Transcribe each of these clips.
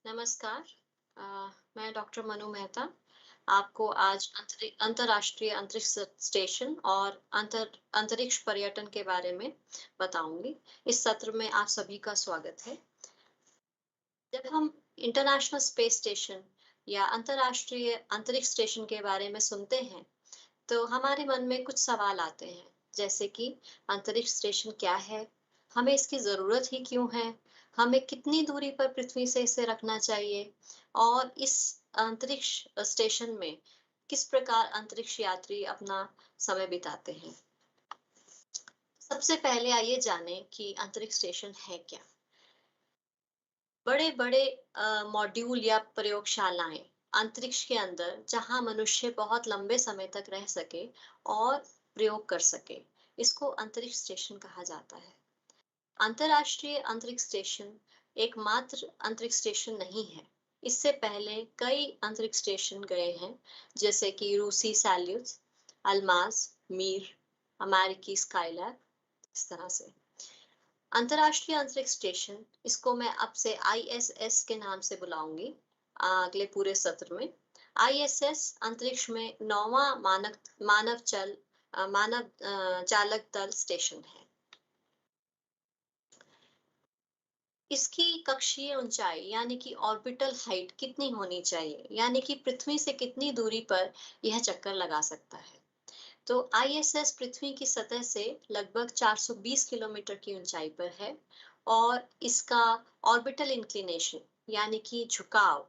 नमस्कार। अ, मैं डॉक्टर मनु मेहता आपको आज अंतर्राष्ट्रीय अंतरिक्ष स्टेशन और अंतरिक्ष पर्यटन के बारे में बताऊंगी। इस सत्र में आप सभी का स्वागत है। जब हम इंटरनेशनल स्पेस स्टेशन या अंतर्राष्ट्रीय अंतरिक्ष स्टेशन के बारे में सुनते हैं, तो हमारे मन में कुछ सवाल आते हैं, जैसे कि अंतरिक्ष स्टेशन क्या है? हमें इसकी ज़रूरत ही क्यों है? हमें कितनी दूरी पर पृथ्वी से इसे रखना चाहिए? और इस अंतरिक्ष स्टेशन में किस प्रकार अंतरिक्ष यात्री अपना समय बिताते हैं? सबसे पहले आइए जानें कि अंतरिक्ष स्टेशन है क्या? बड़े-बड़े मॉड्यूल या प्रयोगशालाएं अंतरिक्ष के अंदर जहां मनुष्य बहुत लंबे समय तक रह सके और प्रयोग कर सके, इसको अंतरिक्ष स्टेशन कहा जाता है। अंतर्राष्ट्रीय अंतरिक्ष स्टेशन एकमात्र अंतरिक्ष स्टेशन नहीं है। इससे पहले कई अंतरिक्ष स्टेशन गए हैं, जैसे कि रूसी सैल्यूट, अल्माज, मीर, अमेरिकी स्काईलैब, इस तरह से। अंतर्राष्ट्रीय अंतरिक्ष स्टेशन, इसको मैं अब से आईएसएस के नाम से बुलाऊंगी अगले पूरे सत्र में। आईएसएस अंतरिक्ष में नौवां मानव चालक दल स्टेशन है। इसकी कक्षीय ऊंचाई यानी कि ऑर्बिटल हाइट कितनी होनी चाहिए, यानी कि पृथ्वी से कितनी दूरी पर यह चक्कर लगा सकता है? तो आईएसएस पृथ्वी की सतह से लगभग 420 किलोमीटर की ऊंचाई पर है और इसका ऑर्बिटल इंक्लिनेशन यानी कि झुकाव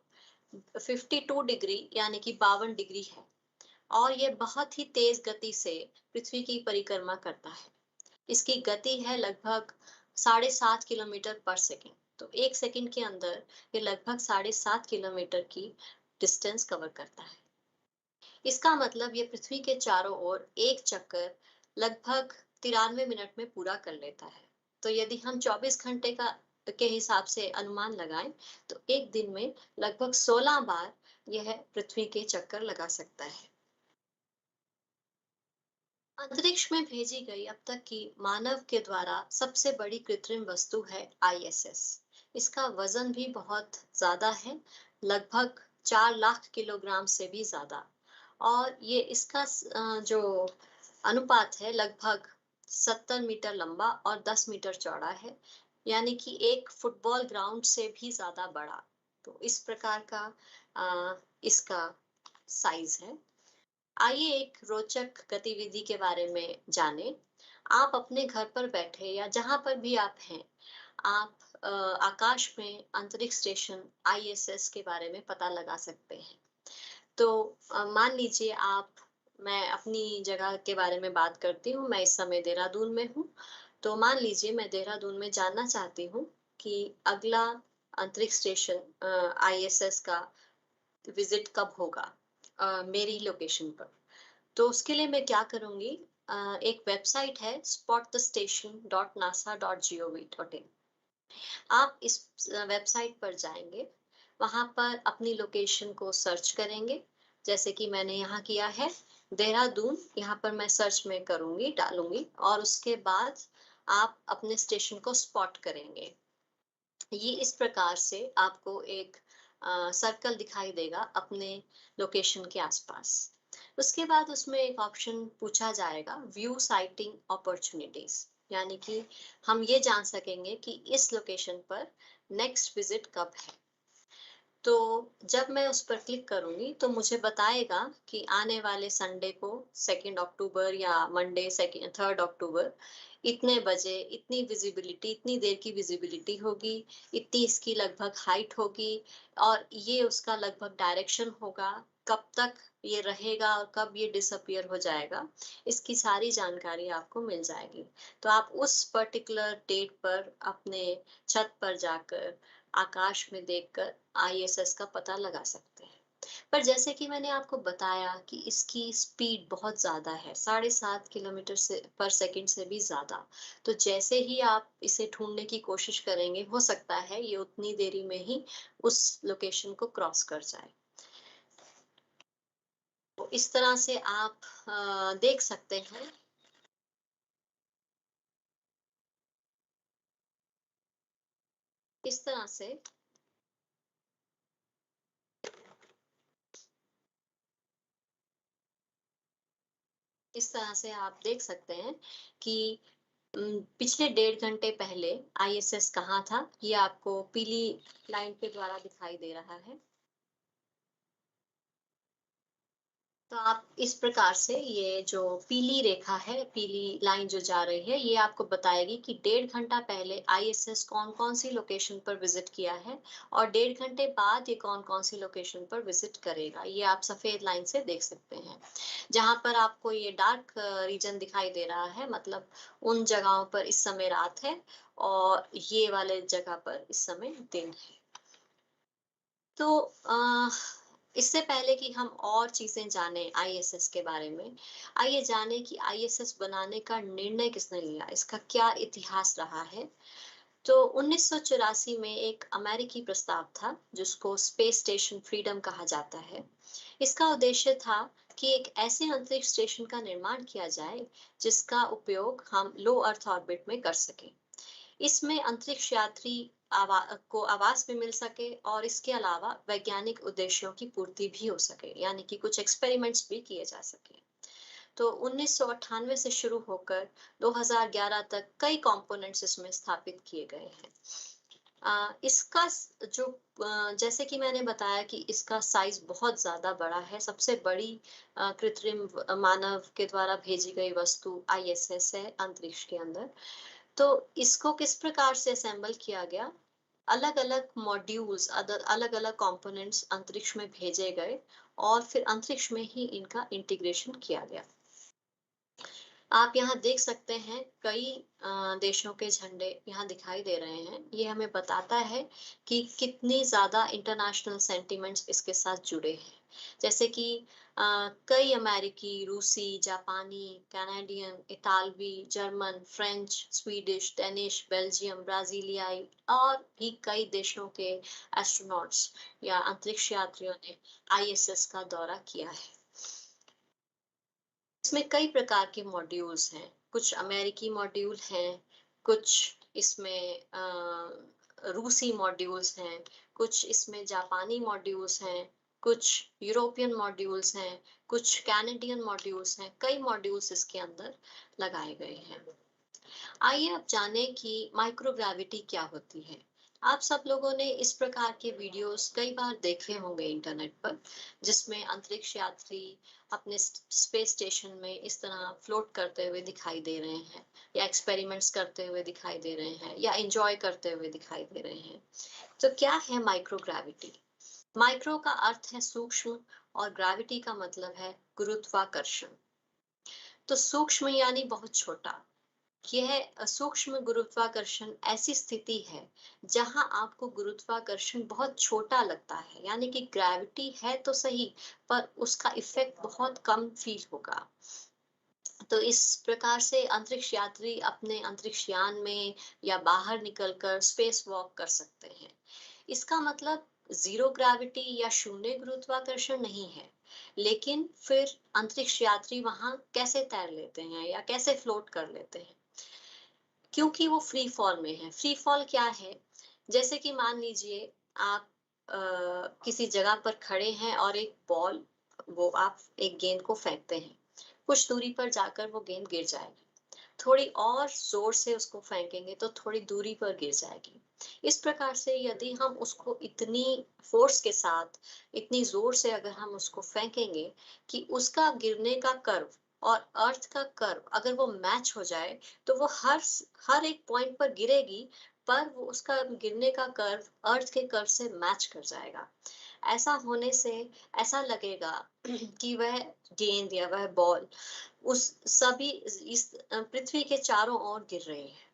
52 डिग्री यानी कि 52 डिग्री है और यह बहुत ही तेज गति से पृथ्वी की परिक्रमा करता है। इसकी गति है लगभग 7.5 किलोमीटर पर सेकंड। तो एक सेकंड के अंदर ये लगभग 7.5 किलोमीटर की डिस्टेंस कवर करता है। इसका मतलब ये पृथ्वी के चारों ओर एक चक्कर लगभग 93 मिनट में पूरा कर लेता है। तो यदि हम 24 घंटे का के हिसाब से अनुमान लगाएं, तो एक दिन में लगभग 16 बार यह पृथ्वी के चक्कर लगा सकता है। अंतरिक्ष में भेजी गई अब तक की मानव के द्वारा सबसे बड़ी कृत्रिम वस्तु है आईएसएस। इसका वजन भी बहुत ज्यादा है, लगभग 4 लाख किलोग्राम से भी ज्यादा। और ये इसका जो अनुपात है लगभग 70 मीटर लंबा और 10 मीटर चौड़ा है, यानी कि एक फुटबॉल ग्राउंड से भी ज्यादा बड़ा। तो इस प्रकार का इसका साइज है। आइए एक रोचक गतिविधि के बारे में जानें। आप अपने घर पर बैठे या जहां पर भी आप हैं, आप आकाश में अंतरिक्ष स्टेशन आईएसएस के बारे में पता लगा सकते हैं। तो मान लीजिए मैं अपनी जगह के बारे में बात करती हूँ। मैं इस समय देहरादून में हूँ। तो मान लीजिए मैं देहरादून में जानना चाहती हूँ कि अगला अंतरिक्ष स्टेशन आईएसएस का विजिट कब होगा मेरी लोकेशन पर। तो उसके लिए मैं क्या करूँगी, एक वेबसाइट है spotthestation.nasa.gov.in। आप इस वेबसाइट पर जाएंगे, वहां पर अपनी लोकेशन को सर्च करेंगे, जैसे कि मैंने यहाँ किया है देहरादून। यहाँ पर मैं सर्च में करूँगी, डालूँगी और उसके बाद आप अपने स्टेशन को स्पॉट करेंगे। ये इस प्रकार से आपको एक सर्कल दिखाई देगा अपने लोकेशन के आसपास। उसके बाद उसमें एक ऑप्शन पूछा जाएगा व्यू साइटिंग अपॉर्चुनिटीज, यानी कि हम ये जान सकेंगे कि इस लोकेशन पर नेक्स्ट विजिट कब है। तो जब मैं उस पर क्लिक करूंगी तो मुझे बताएगा कि आने वाले संडे को 2 अक्टूबर या मंडे 3 अक्टूबर इतने बजे इतनी विजिबिलिटी, इतनी देर की विजिबिलिटी होगी, इतनी इसकी लगभग हाइट होगी और ये उसका लगभग डायरेक्शन होगा, कब तक ये रहेगा और कब ये डिसअपियर हो जाएगा। इसकी सारी जानकारी आपको मिल जाएगी। तो आप उस पर्टिकुलर डेट पर अपने छत पर जाकर आकाश में देखकर आईएसएस का पता लगा सकते हैं। पर जैसे कि मैंने आपको बताया कि इसकी स्पीड बहुत ज्यादा है, 7.5 किलोमीटर से पर सेकंड से भी ज्यादा। तो जैसे ही आप इसे ढूंढने की कोशिश करेंगे, हो सकता है ये उतनी देरी में ही उस लोकेशन को क्रॉस कर जाए। तो इस तरह से आप देख सकते हैं। इस तरह से इस तरह से आप देख सकते हैं कि पिछले 1.5 घंटे पहले आईएसएस कहाँ था, ये आपको पीली लाइन के द्वारा दिखाई दे रहा है। तो आप इस प्रकार से ये जो पीली रेखा है, पीली लाइन जो जा रही है, ये आपको बताएगी कि 1.5 घंटा पहले आईएसएस कौन-कौन सी लोकेशन पर विजिट किया है और 1.5 घंटे बाद ये कौन-कौन सी लोकेशन पर विजिट करेगा। ये आप सफेद लाइन से देख सकते हैं। जहाँ पर आपको ये डार्क रीजन दिखाई दे रहा है, मतलब उन जगहों पर इस समय रात है और ये वाले जगह पर इस समय दिन है। तो इससे पहले कि हम और चीजें जानें आईएसएस के बारे में, आइए जानें कि आईएसएस बनाने का निर्णय किसने लिया, इसका क्या इतिहास रहा है। तो 1984 में एक अमेरिकी प्रस्ताव था जिसको स्पेस स्टेशन फ्रीडम कहा जाता है। इसका उद्देश्य था कि एक ऐसे अंतरिक्ष स्टेशन का निर्माण किया जाए जिसका उपयोग हम लो अर्थ ऑर्बिट में कर सकें। इसमें अंतरिक्ष यात्री को आवास भी मिल सके और इसके अलावा वैज्ञानिक उद्देश्यों की पूर्ति भी हो सके, यानी कि कुछ एक्सपेरिमेंट्स भी किए जा सके। तो 1998 से शुरू होकर 2011 तक कई कंपोनेंट्स इसमें स्थापित किए गए हैं। इसका जो जैसे कि मैंने बताया कि इसका साइज बहुत ज्यादा बड़ा है। सबसे बड़ी कृत्रिम मानव के द्वारा भेजी गई वस्तु आईएसएस है अंतरिक्ष के अंदर। तो इसको किस प्रकार से असेंबल किया गया, अलग अलग मॉड्यूल्स, अलग अलग कंपोनेंट्स अंतरिक्ष में भेजे गए और फिर अंतरिक्ष में ही इनका इंटीग्रेशन किया गया। आप यहाँ देख सकते हैं कई देशों के झंडे यहाँ दिखाई दे रहे हैं। ये हमें बताता है कि कितनी ज्यादा इंटरनेशनल सेंटिमेंट्स इसके साथ जुड़े हैं। जैसे कि कई अमेरिकी, रूसी, जापानी, कनाडियन, इतालवी, German, French, Swedish, Danish, Belgium, ब्राजीलियाई और भी कई देशों के एस्ट्रोनॉट्स या अंतरिक्ष यात्रियों ने आईएसएस का दौरा किया है। इसमें कई प्रकार के मॉड्यूल्स हैं। कुछ अमेरिकी मॉड्यूल हैं, कुछ इसमें रूसी मॉड्यूल्स हैं, कुछ इसमें जापानी मॉड्यूल्स हैं, कुछ यूरोपियन मॉड्यूल्स हैं, कुछ कैनेडियन मॉड्यूल्स हैं। कई मॉड्यूल्स इसके अंदर लगाए गए हैं। आइए अब जाने कि माइक्रोग्रेविटी क्या होती है। आप सब लोगों ने इस प्रकार के वीडियोस कई बार देखे होंगे इंटरनेट पर, जिसमें अंतरिक्ष यात्री अपने स्पेस स्टेशन में इस तरह फ्लोट करते हुए दिखाई दे रहे हैं या एक्सपेरिमेंट्स करते हुए दिखाई दे रहे हैं या एंजॉय करते हुए दिखाई दे रहे हैं। तो क्या है माइक्रोग्रेविटी? माइक्रो का अर्थ है सूक्ष्म और ग्रेविटी का मतलब है गुरुत्वाकर्षण। तो सूक्ष्म यानी बहुत छोटा। यह सूक्ष्म गुरुत्वाकर्षण ऐसी स्थिति है जहां आपको गुरुत्वाकर्षण बहुत छोटा लगता है, यानी कि ग्रेविटी है तो सही पर उसका इफेक्ट बहुत कम फील होगा। तो इस प्रकार से अंतरिक्ष यात्री अपने अंतरिक्ष यान में या बाहर निकलकर स्पेस वॉक कर सकते हैं। इसका मतलब जीरो ग्रेविटी या शून्य गुरुत्वाकर्षण नहीं है, लेकिन फिर अंतरिक्ष यात्री वहां कैसे तैर लेते हैं या कैसे फ्लोट कर लेते हैं, क्योंकि वो फ्री फॉल में है। फ्री फॉल क्या है? जैसे कि मान लीजिए आप किसी जगह पर खड़े हैं और एक बॉल, वो आप एक गेंद को फेंकते हैं, कुछ दूरी पर जाकर वो गेंद गिर जाएगी। थोड़ी और जोर से उसको फेंकेंगे तो थोड़ी दूरी पर गिर जाएगी। इस प्रकार से यदि हम उसको इतनी फोर्स के साथ, इतनी जोर से अगर हम उसको फेंकेंगे कि उसका गिरने का कर्व और अर्थ का कर्व अगर वो मैच हो जाए, तो वो हर एक पॉइंट पर गिरेगी, पर वो उसका गिरने का कर्व अर्थ के कर्व से मैच कर जाएगा। ऐसा होने से ऐसा लगेगा कि वह गेंद या वह बॉल उस सभी इस पृथ्वी के चारों ओर गिर रहे हैं।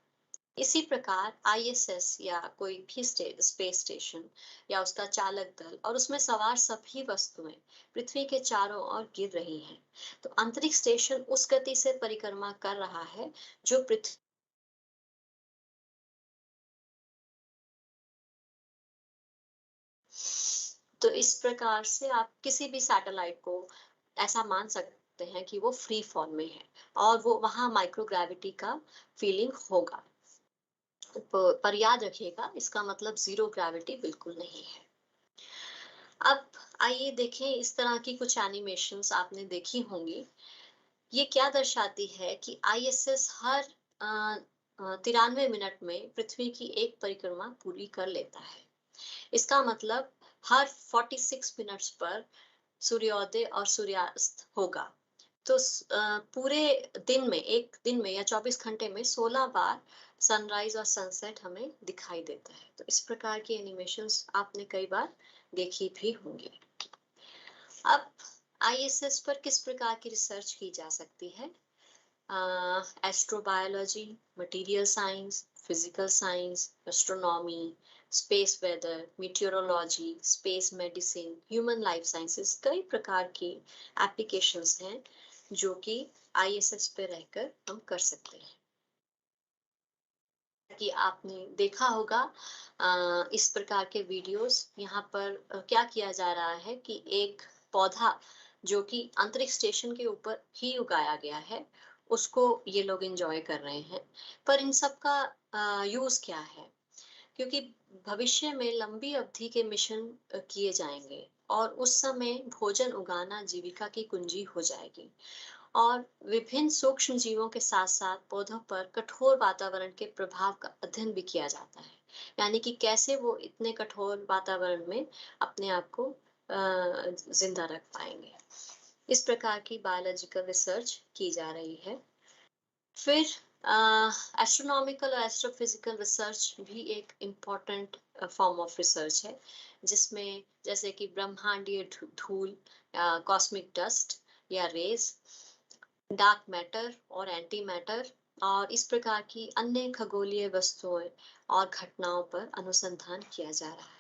इसी प्रकार आईएसएस या कोई भी स्पेस स्टेशन या उसका चालक दल और उसमें सवार सभी वस्तुएं पृथ्वी के चारों ओर गिर रही हैं। तो अंतरिक्ष स्टेशन उस गति से परिक्रमा कर रहा है जो पृथ्वी। तो इस प्रकार से आप किसी भी सैटेलाइट को ऐसा मान सकते हैं कि वो फ्री फॉल में है और वो वहां माइक्रोग्रेविटी का फीलिंग होगा। पर याद रखिएगा, इसका मतलब जीरो ग्रेविटी बिल्कुल नहीं है। अब आइए देखें, इस तरह की कुछ एनिमेशंस आपने देखी होंगी। ये क्या दर्शाती है कि आईएसएस हर 93 मिनट में पृथ्वी की एक परिक्रमा पूरी कर लेता है। इसका मतलब हर 46 मिनट्स पर सूर्योदय और सूर्यास्त होगा। तो पूरे दिन में, एक दिन में या 24 घंटे में 16 बार सनराइज और सनसेट हमें दिखाई देता है। तो इस प्रकार की एनिमेशंस आपने कई बार देखी भी होंगी। अब आईएसएस पर किस प्रकार की रिसर्च की जा सकती है? Astrobiology, material science, physical science, astronomy, space weather, meteorology, space medicine, human life sciences, कई प्रकार की एप्लीकेशंस हैं जो कि आईएसएस पे रहकर हम कर सकते हैं। कि आपने देखा होगा इस प्रकार के वीडियोस, यहाँ पर क्या किया जा रहा है कि एक पौधा जो कि अंतरिक्ष स्टेशन के ऊपर ही उगाया गया है, उसको ये लोग एंजॉय कर रहे हैं। पर इन सब का यूज क्या है? क्योंकि भविष्य में लंबी अवधि के मिशन किए जाएंगे और उस समय भोजन उगाना जीविका की कुंजी हो जाएगी। और विभिन्न सूक्ष्म जीवों के साथ साथ पौधों पर कठोर वातावरण के प्रभाव का अध्ययन भी किया जाता है। यानी कि कैसे वो इतने कठोर वातावरण में अपने आप को जिंदा रख पाएंगे। इस प्रकार की बायोलॉजिकल रिसर्च की जा रही है। फिर एस्ट्रोनॉमिकल और एस्ट्रोफिजिकल रिसर्च भी एक इम्पॉर्टेंट फॉर्म ऑफ रिसर्च है, जिसमें जैसे कि ब्रह्मांडीय धूल, कॉस्मिक डस्ट या रेज, डार्क मैटर और एंटी मैटर और इस प्रकार की अन्य खगोलीय वस्तुओं और घटनाओं पर अनुसंधान किया जा रहा है।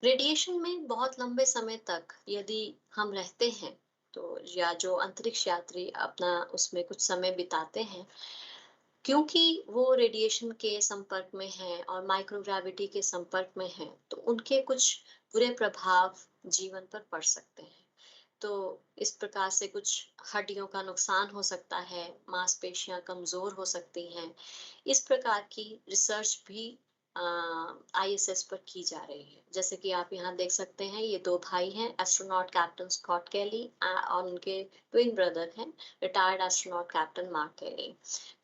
रेडिएशन में बहुत लंबे समय तक यदि हम रहते हैं, तो या जो अंतरिक्ष यात्री अपना उसमें कुछ समय बिताते हैं, क्योंकि वो रेडिएशन के संपर्क में हैं और माइक्रोग्रेविटी के संपर्क में हैं, तो उनके कुछ बुरे प्रभाव जीवन पर पड़ सकते हैं। तो इस प्रकार से कुछ हड्डियों का नुकसान हो सकता है, मांसपेशियां कमजोर हो सकती हैं। इस प्रकार की रिसर्च भी आईएसएस पर की जा रही है। जैसे कि आप यहाँ देख सकते हैं, ये दो भाई हैं, एस्ट्रोनॉट कैप्टन स्कॉट कैली और उनके ट्विन ब्रदर हैं, रिटायर्ड एस्ट्रोनॉट कैप्टन मार्क कैली।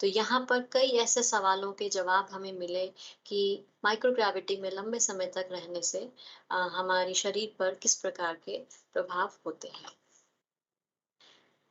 तो यहाँ पर कई ऐसे सवालों के जवाब हमें मिले कि माइक्रोग्रेविटी में लंबे समय तक रहने से हमारी शरीर पर किस प्रकार के प्रभाव होते हैं।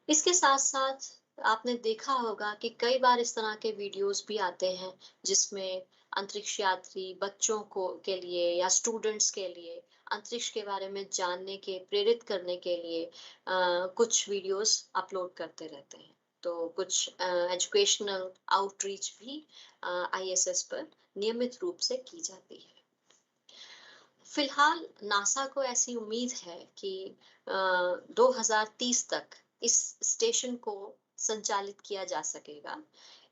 इसके साथ साथ आपने देखा होगा कि कई बार इस तरह के वीडियोस भी आते हैं जिसमें अंतरिक्ष यात्री बच्चों को के लिए या स्टूडेंट्स के लिए अंतरिक्ष के बारे में जानने के, प्रेरित करने के लिए कुछ वीडियोस अपलोड करते रहते हैं। तो कुछ एजुकेशनल आउटरीच भी आईएसएस पर नियमित रूप से की जाती है। फिलहाल नासा को ऐसी उम्मीद है कि 2030 तक इस स्टेशन को संचालित किया जा सकेगा।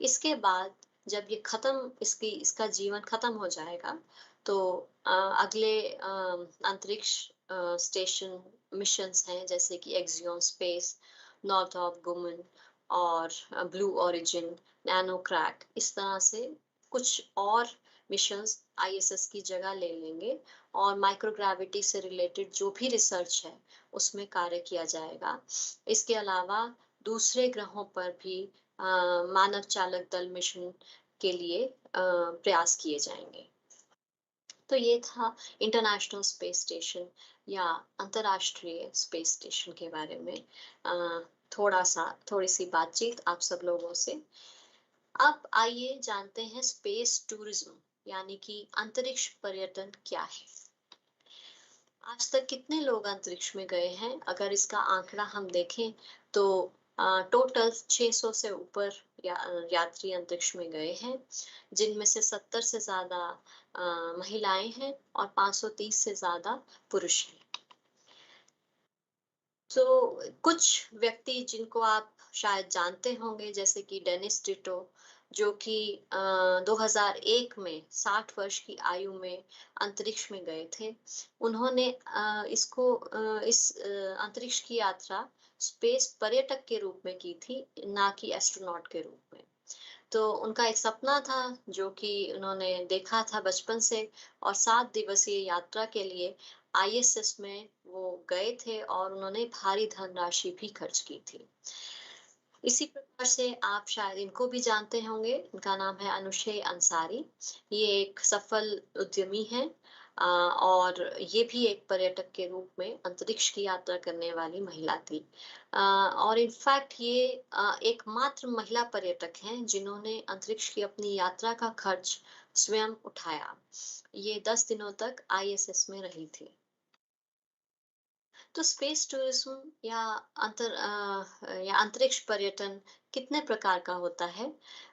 इसके बाद जब ये इसका जीवन खत्म हो जाएगा, तो अगले अंतरिक्ष स्टेशन मिशंस हैं, जैसे कि axiom space, north of woman और ब्लू ओरिजिन, नैनो क्रैक, इस तरह से कुछ और मिशंस आईएसएस की जगह ले लेंगे और माइक्रोग्रेविटी से रिलेटेड जो भी रिसर्च है उसमें कार्य किया जाएगा। इसके अलावा दूसरे ग्रहों पर भी मानव चालक दल मिशन के लिए प्रयास किए जाएंगे। तो ये था इंटरनेशनल स्पेस स्टेशन या अंतर्राष्ट्रीय स्पेस स्टेशन के बारे में थोड़ी सी बातचीत आप सब लोगों से। अब आइए जानते हैं स्पेस टूरिज्म यानी कि अंतरिक्ष पर्यटन क्या है। आज तक कितने लोग अंतरिक्ष में गए हैं? अगर इसका आंकड़ा हम देखें तो टोटल 600 से ऊपर यात्री अंतरिक्ष में गए हैं, जिनमें से 70 से ज्यादा महिलाएं हैं और 530 से ज्यादा पुरुष हैं। तो कुछ व्यक्ति जिनको आप शायद जानते होंगे, जैसे कि डेनिस टिटो, जो कि 2001 में 60 वर्ष की आयु में अंतरिक्ष में गए थे। उन्होंने इस अंतरिक्ष की यात्रा स्पेस पर्यटक के रूप में की थी, ना कि एस्ट्रोनॉट के रूप में। तो उनका एक सपना था जो कि उन्होंने देखा था बचपन से, और 7 दिवसीय यात्रा के लिए आईएसएस में वो गए थे और उन्होंने भारी धनराशि भी खर्च की थी। इसी प्रकार से आप शायद इनको भी जानते होंगे, इनका नाम है अनुशे अंसारी। ये एक सफल उद्यमी हैं और ये भी एक पर्यटक के रूप में अंतरिक्ष की यात्रा करने वाली महिला थी। और इनफैक्ट ये एकमात्र महिला पर्यटक हैं जिन्होंने अंतरिक्ष की अपनी यात्रा का खर्च स्वयं उठाया। ये 10 दिनों तक आईएसएस में रही थी। तो स्पेस टूरिज्म या या अंतरिक्ष पर्यटन कितने प्रकार का होता है?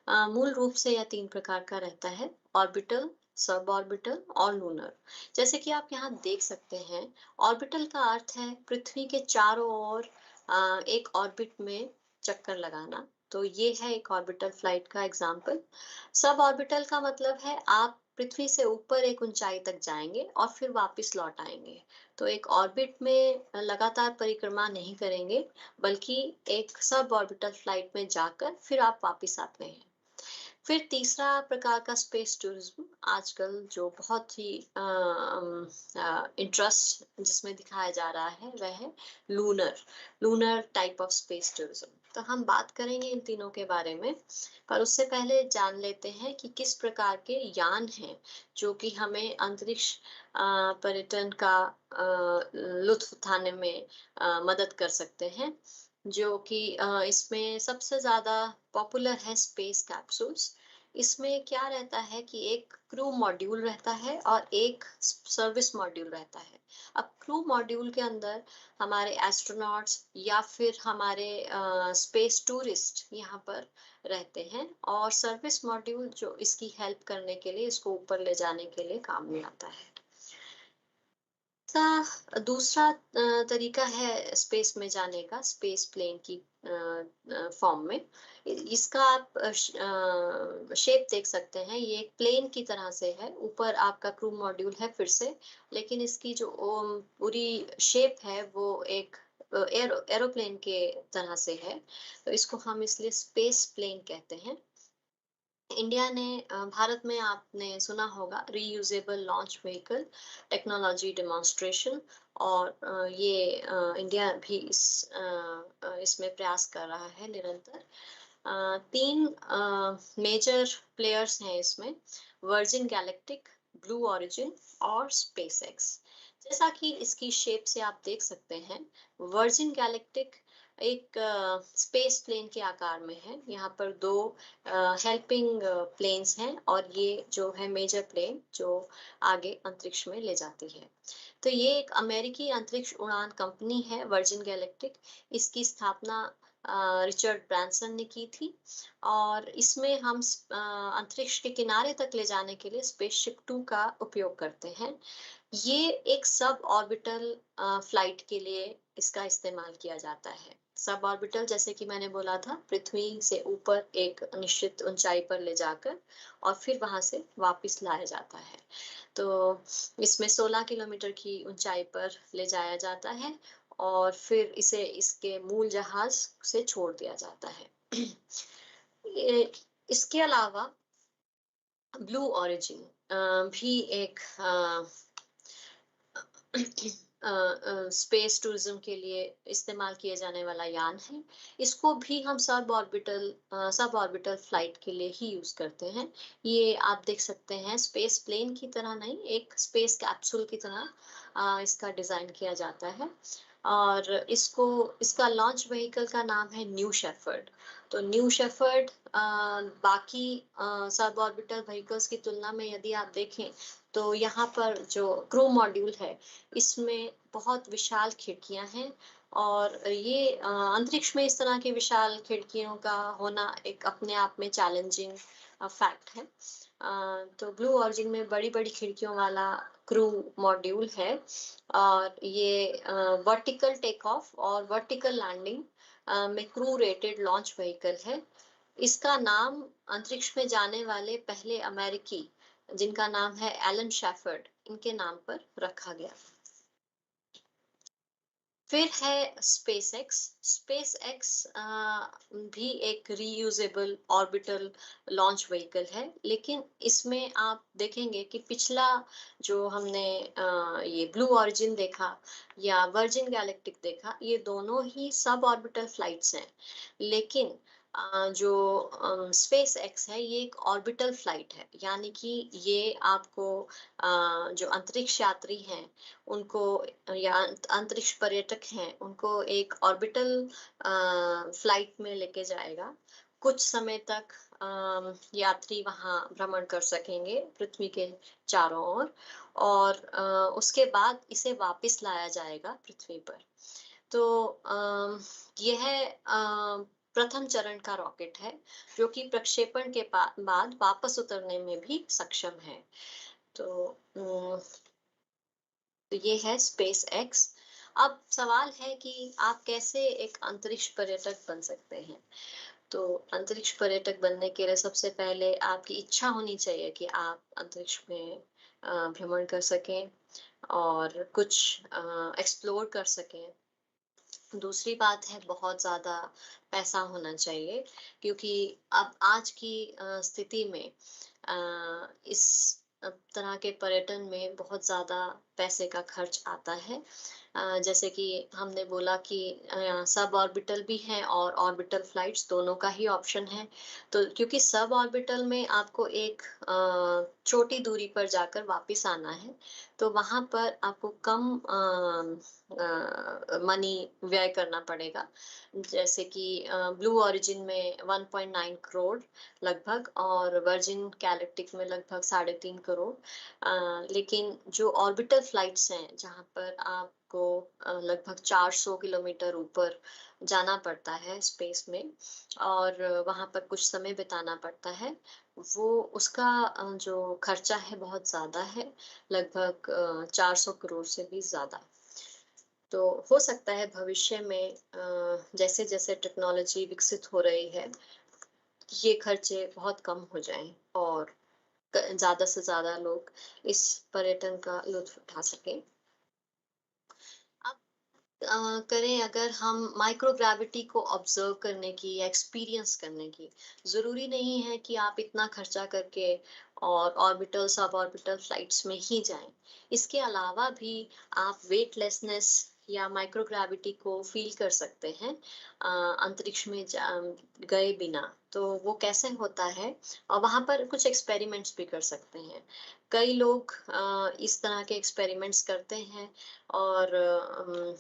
मूल रूप से यह 3 प्रकार का रहता है, ऑर्बिटल, सब ऑर्बिटल और लूनर। जैसे कि आप यहाँ देख सकते हैं, ऑर्बिटल का अर्थ है पृथ्वी के चारों ओर एक ऑर्बिट में चक्कर लगाना। तो ये है एक ऑर्बिटल फ्लाइट का एग्जाम्पल। सब ऑर्बिटल का मतलब है आप पृथ्वी से ऊपर एक ऊंचाई तक जाएंगे और फिर वापस लौट आएंगे। तो एक ऑर्बिट में लगातार परिक्रमा नहीं करेंगे, बल्कि एक सब ऑर्बिटल फ्लाइट में जाकर फिर आप वापस आते हैं। फिर तीसरा प्रकार का स्पेस टूरिज्म आजकल जो बहुत ही इंटरेस्ट जिसमें दिखाया जा रहा है वह है lunar lunar type of space tourism. तो हम बात करेंगे इन तीनों के बारे में, पर उससे पहले जान लेते हैं कि किस प्रकार के यान हैं जो कि हमें अंतरिक्ष पर्यटन का लुत्फ उठाने में मदद कर सकते हैं। जो कि इसमें सबसे ज़्यादा पॉपुलर है स्पेस कैप्सूल्स। इसमें क्या रहता है कि एक क्रू मॉड्यूल रहता है और एक सर्विस मॉड्यूल रहता है। अब क्रू मॉड्यूल के अंदर हमारे एस्ट्रोनॉट्स या फिर हमारे स्पेस टूरिस्ट यहाँ पर रहते हैं, और सर्विस मॉड्यूल जो इसकी हेल्प करने के लिए, इसको ऊपर ले जाने के लिए काम में आता है। इसका दूसरा तरीका है स्पेस में जाने का, स्पेस प्लेन की फॉर्म में। इसका आप शेप देख सकते हैं, ये एक प्लेन की तरह से है। ऊपर आपका क्रू मॉड्यूल है फिर से, लेकिन इसकी जो पूरी शेप है वो एक एरोप्लेन के तरह से है। तो इसको हम इसलिए स्पेस प्लेन कहते हैं। इंडिया ने भारत में आपने सुना होगा reusable launch vehicle technology demonstration, और ये इंडिया भी इसमें प्रयास कर रहा है निरंतर। 3 मेजर प्लेयर्स हैं इसमें, वर्जिन गैलेक्टिक, ब्लू ओरिजिन और स्पेसएक्स। जैसा कि इसकी शेप से आप देख सकते हैं, वर्जिन गैलेक्टिक एक स्पेस प्लेन के आकार में है। यहाँ पर 2 हेल्पिंग प्लेन्स हैं और ये जो है मेजर प्लेन जो आगे अंतरिक्ष में ले जाती है। तो ये एक अमेरिकी अंतरिक्ष उड़ान कंपनी है वर्जिन गैलेक्टिक। इसकी स्थापना रिचर्ड ब्रांसन ने की थी, और इसमें हम अंतरिक्ष के किनारे तक ले जाने के लिए स्पेसशिप 2 का उपयोग करते हैं। ये एक सब ऑर्बिटल फ्लाइट के लिए इसका इस्तेमाल किया जाता है। सब ऑर्बिटल, जैसे कि मैंने बोला था, पृथ्वी से ऊपर एक निश्चित ऊंचाई पर ले जाकर और फिर वहां से वापस लाया जाता है। तो इसमें 16 किलोमीटर की ऊंचाई पर ले जाया जाता है और फिर इसे इसके मूल जहाज से छोड़ दिया जाता है। इसके अलावा ब्लू ओरिजिन भी एक स्पेस टूरिज्म के लिए इस्तेमाल किए जाने वाला यान है। इसको भी हम सब ऑर्बिटल फ्लाइट के लिए ही यूज करते हैं। ये आप देख सकते हैं स्पेस प्लेन की तरह नहीं, एक स्पेस कैप्सूल की तरह इसका डिजाइन किया जाता है। और इसका लॉन्च व्हीकल का नाम है न्यू शेफर्ड। तो न्यू शेफर्ड बाकी सब ऑर्बिटल व्हीकल्स की तुलना में यदि आप देखें तो यहाँ पर जो क्रू मॉड्यूल है इसमें बहुत विशाल खिड़कियां हैं, और ये अंतरिक्ष में इस तरह की विशाल खिड़कियों का होना एक अपने आप में चैलेंजिंग फैक्ट है। तो ब्लू ऑरिजिन में बड़ी बड़ी खिड़कियों वाला क्रू मॉड्यूल है, और ये वर्टिकल टेक ऑफ और वर्टिकल लैंडिंग में क्रू रेटेड लॉन्च व्हीकल है। इसका नाम अंतरिक्ष में जाने वाले पहले अमेरिकी, जिनका नाम है एलन शेफर्ड, इनके नाम पर रखा गया। फिर है स्पेस एक्स। स्पेस एक्स भी एक रीयूजेबल ऑर्बिटल लॉन्च व्हीकल है, लेकिन इसमें आप देखेंगे कि पिछला जो हमने ये ब्लू ऑरिजिन देखा या वर्जिन गैलेक्टिक देखा, ये दोनों ही सब ऑर्बिटल फ्लाइट्स हैं। लेकिन जो स्पेस एक्स है, ये एक ऑर्बिटल फ्लाइट है, यानी कि ये आपको जो अंतरिक्ष यात्री हैं उनको, या अंतरिक्ष पर्यटक हैं उनको एक ऑर्बिटल फ्लाइट में लेके जाएगा। कुछ समय तक यात्री वहां भ्रमण कर सकेंगे पृथ्वी के चारों ओर, और उसके बाद इसे वापस लाया जाएगा पृथ्वी पर। तो यह प्रथम चरण का रॉकेट है, जो कि प्रक्षेपण के बाद वापस उतरने में भी सक्षम है। तो तो ये है स्पेस एक्स। अब सवाल है कि आप कैसे एक अंतरिक्ष पर्यटक बन सकते हैं। तो अंतरिक्ष पर्यटक बनने के लिए सबसे पहले आपकी इच्छा होनी चाहिए कि आप अंतरिक्ष में भ्रमण कर सकें और कुछ एक्सप्लोर कर सकें। दूसरी बात है, बहुत ज़्यादा पैसा होना चाहिए, क्योंकि अब आज की स्थिति में इस तरह के पर्यटन में बहुत ज़्यादा पैसे का खर्च आता है। जैसे कि हमने बोला कि सब ऑर्बिटल भी है और ऑर्बिटल फ्लाइट्स, दोनों का ही ऑप्शन है। तो क्योंकि सब ऑर्बिटल में आपको एक छोटी दूरी पर जाकर वापस आना है, तो वहाँ पर आपको कम मनी व्यय करना पड़ेगा। जैसे कि ब्लू ऑरिजिन में 1.9 करोड़ लगभग, और वर्जिन गैलेक्टिक में लगभग 3.5 करोड़। लेकिन जो ऑर्बिटल फ्लाइट्स हैं, जहाँ पर आपको लगभग 400 किलोमीटर ऊपर जाना पड़ता है स्पेस में, और वहाँ पर कुछ समय बिताना पड़ता है, वो उसका जो खर्चा है बहुत ज़्यादा है, लगभग 400 करोड़ से भी ज़्यादा। तो हो सकता है भविष्य में जैसे जैसे टेक्नोलॉजी विकसित हो रही है, ये खर्चे बहुत कम हो जाएं और ज्यादा से ज्यादा लोग इस पर्यटन का लुत्फ उठा सकें। अब करें अगर हम माइक्रोग्रेविटी को ऑब्जर्व करने की या एक्सपीरियंस करने की, जरूरी नहीं है कि आप इतना खर्चा करके और ऑर्बिटल सब ऑर्बिटल फ्लाइट्स में ही जाएं। इसके अलावा भी आप वेटलेसनेस या माइक्रोग्रेविटी को फील कर सकते हैं अंतरिक्ष में गए बिना। तो वो कैसे होता है, और वहां पर कुछ एक्सपेरिमेंट्स भी कर सकते हैं। कई लोग इस तरह के एक्सपेरिमेंट्स करते हैं और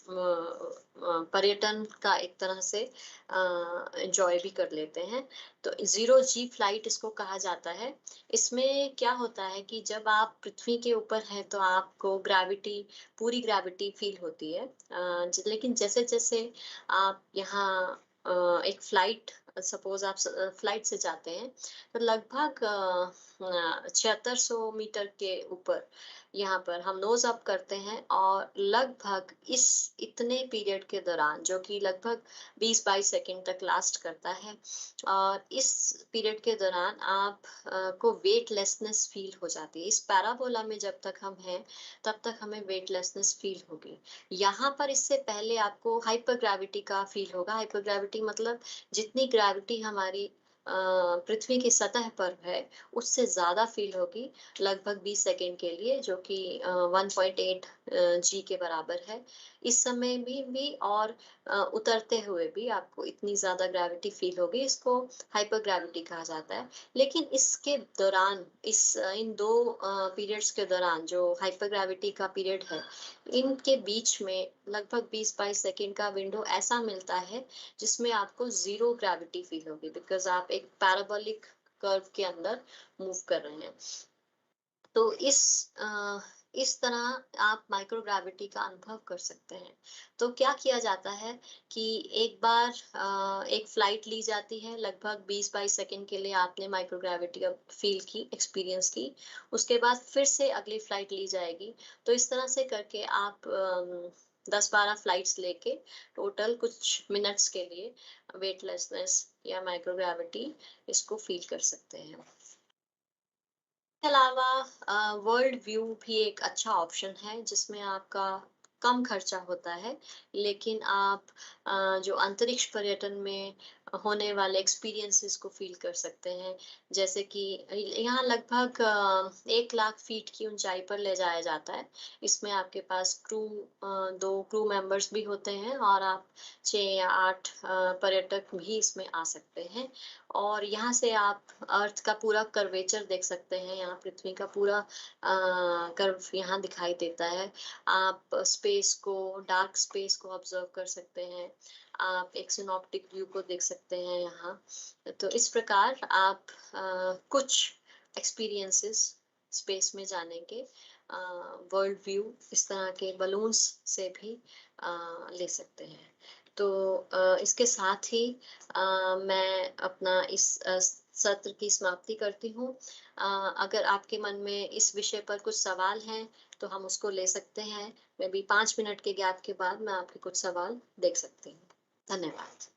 पर्यटन का एक तरह से एंजॉय भी कर लेते हैं। तो जीरो जी फ्लाइट इसको कहा जाता है। इसमें क्या होता है कि जब आप पृथ्वी के ऊपर हैं तो आपको ग्रेविटी, पूरी ग्रेविटी फील होती है, लेकिन जैसे जैसे आप यहाँ एक फ्लाइट, सपोज आप फ्लाइट से जाते हैं, तो लगभग 7600 मीटर के ऊपर यहाँ पर हम नोज अप करते हैं, और लगभग इस इतने पीरियड के दौरान, जो कि लगभग 20-22 सेकंड तक लास्ट करता है, और इस पीरियड के दौरान आप को वेटलेसनेस फील हो जाती है। इस पैराबोला में जब तक हम हैं, तब तक हमें वेटलेसनेस फील होगी। यहाँ पर इससे पहले आपको हाइपर ग्रेविटी का फील होगा। हाइपर ग्रेविटी मतलब जितनी ग्रेविटी हमारी पृथ्वी की सतह पर है, उससे ज्यादा फील होगी, लगभग 20 सेकेंड के लिए, जो कि 1.8 जी के बराबर है। इस समय भी और उतरते हुए भी आपको इतनी ज्यादा ग्रेविटी फील होगी। इसको हाइपर ग्रेविटी कहा जाता है। लेकिन इसके दौरान, इन दो पीरियड्स के दौरान, जो हाइपर ग्रेविटी का पीरियड है, इनके बीच में लगभग 20-22 सेकेंड का विंडो ऐसा मिलता है जिसमें आपको जीरो ग्रेविटी फील होगी, बिकॉज आप एक पैराबोलिक कर्व के अंदर मूव कर रहे हैं। तो इस तरह आप माइक्रोग्रेविटी का अनुभव कर सकते हैं। तो क्या किया जाता है कि एक बार एक फ्लाइट ली जाती है, लगभग 20-22 सेकेंड के लिए आपने माइक्रोग्रेविटी का फील की, एक्सपीरियंस की। उसके बाद फिर से अगली फ्लाइट ली जाएगी। तो इस तरह से करके आप 10-12 फ्लाइट्स लेके टोटल कुछ मिनट्स के लिए वेटलेसनेस या माइक्रोग्रेविटी इसको फील कर सकते हैं। अलावा वर्ल्ड व्यू भी एक अच्छा ऑप्शन है, जिसमें आपका कम खर्चा होता है, लेकिन आप जो अंतरिक्ष पर्यटन में होने वाले एक्सपीरियंसेस को फ़ील कर सकते हैं। जैसे कि यहाँ लगभग 1 लाख फीट की ऊँचाई पर ले जाया जाता है। इसमें आपके पास 2 क्रू मेंबर्स भी होते हैं और आप 6 या 8 पर्यटक भी इसमें आ सकते हैं। और यहाँ से आप अर्थ का पूरा कर्वेचर देख सकते हैं, यहाँ पृथ्वी का पूरा कर्व यहाँ दिखाई देता है। आप स्पेस को, डार्क स्पेस को ऑब्जर्व कर सकते हैं। आप एक सिनॉप्टिक व्यू को देख सकते हैं यहाँ। तो इस प्रकार आप कुछ एक्सपीरियंसेस स्पेस में जाने के वर्ल्ड व्यू इस तरह के बलून्स से भी ले सकते हैं। तो इसके साथ ही मैं अपना इस सत्र की समाप्ति करती हूँ। अगर आपके मन में इस विषय पर कुछ सवाल हैं, तो हम उसको ले सकते हैं। मैं भी 5 मिनट के गैप के बाद मैं आपके कुछ सवाल देख सकती हूँ। धन्यवाद।